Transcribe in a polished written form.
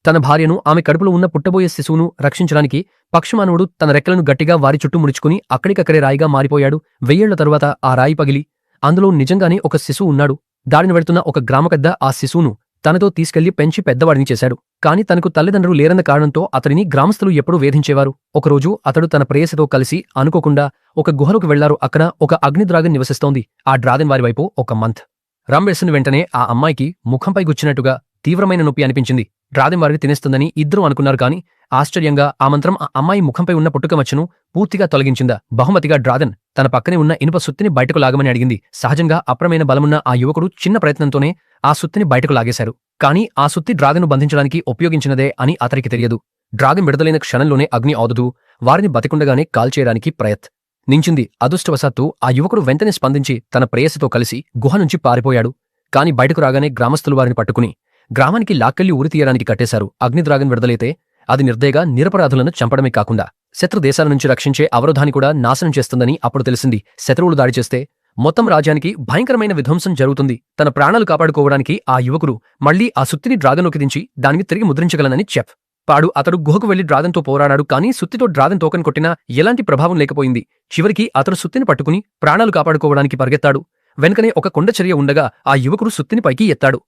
తన భార్యను, ఆమె కడుపులో ఉన్న పుట్టబోయే శిశువును రక్షించడానికి పక్షిమానవుడు తన రెక్కలను గట్టిగా వారి చుట్టూ ముడుచుకుని అక్కడికక్కడే రాయిగా మారిపోయాడు. 1000 ఏళ్ల తరువాత ఆ రాయి పగిలి అందులో నిజంగానే ఒక శిశువు ఉన్నాడు. దారిన వెళ్తున్న ఒక గ్రామపెద్ద ఆ శిశువును తనతో తీసుకెళ్లి పెంచి పెద్దవాడిని చేశాడు. కాని తనకు తల్లిదండ్రులు లేరన్న కారణంతో అతడిని గ్రామస్తులు ఎప్పుడూ వేధించేవారు. ఒకరోజు అతడు తన ప్రేయసితో కలిసి అనుకోకుండా ఒక గుహలోకి వెళ్లారు. అక్కడ ఒక అగ్ని డ్రాగన్ నివసిస్తోంది. ఆ డ్రాగన్ వారి వైపు ఒక మంత్ రం వేసిన వెంటనే ఆ అమ్మాయికి ముఖంపై గుచ్చినట్టుగా తీవ్రమైన నొప్పి అనిపించింది. డ్రాగన్ వారిని తినేస్తుందని ఇద్దరూ అనుకున్నారు. కాని ఆశ్చర్యంగా ఆ మంత్రం ఆ అమ్మాయి ముఖంపై ఉన్న పుట్టుకమచ్చను పూర్తిగా తొలగించిందా. బహుమతిగా డ్రాగన్ తన పక్కనే ఉన్న ఇనుప సుత్తిని బయటకు లాగమని అడిగింది. సహజంగా అప్రమైన బలమున్న ఆ యువకుడు చిన్న ప్రయత్నంతోనే ఆ సుత్తిని బయటకు లాగేశారు. కాని ఆ సుత్తి డ్రాగన్ను బంధించడానికి ఉపయోగించినదే అని అతనికి తెలియదు. డ్రాగన్ విడుదలైన క్షణంలోనే అగ్ని ఆదుతూ వారిని బతికుండగానే కాల్చేయడానికి నించింది. అదృష్టవశాత్తు ఆ యువకుడు వెంటనే స్పందించి తన ప్రేయసితో కలిసి గుహ నుంచి పారిపోయాడు. కాని బయటకు రాగానే గ్రామస్తులు వారిని పట్టుకుని గ్రామానికి లాక్కెళ్లి ఉరితీయడానికి కట్టేశారు. అగ్ని డ్రాగన్ విడుదలైతే అది నిర్దయగా నిరపరాధులను చంపడమే కాకుండా శత్రు దేశాల నుంచి రక్షించే అవరోధాన్ని కూడా నాశనం చేస్తుందని అప్పుడు తెలిసింది. శత్రువులు దాడి చేస్తే మొత్తం రాజ్యానికి భయంకరమైన విధ్వంసం జరుగుతుంది. తన ప్రాణాలు కాపాడుకోవడానికి ఆ యువకుడు మళ్లీ ఆ సుత్తిని డ్రాగన్లోకి దించి దానిని తిరిగి ముద్రించగలనని పాడు అతడు గుహకు వెళ్లి డ్రాగన్తో పోరాడాడు. కానీ సుత్తితో డ్రాగన్ తోకను కొట్టినా ఎలాంటి ప్రభావం లేకపోయింది. చివరికి అతడు సుత్తిని పట్టుకుని ప్రాణాలు కాపాడుకోవడానికి పరిగెత్తాడు. వెనుకనే ఒక కొండచర్య ఉండగా ఆ యువకుడు సుత్తిని పైకి ఎత్తాడు.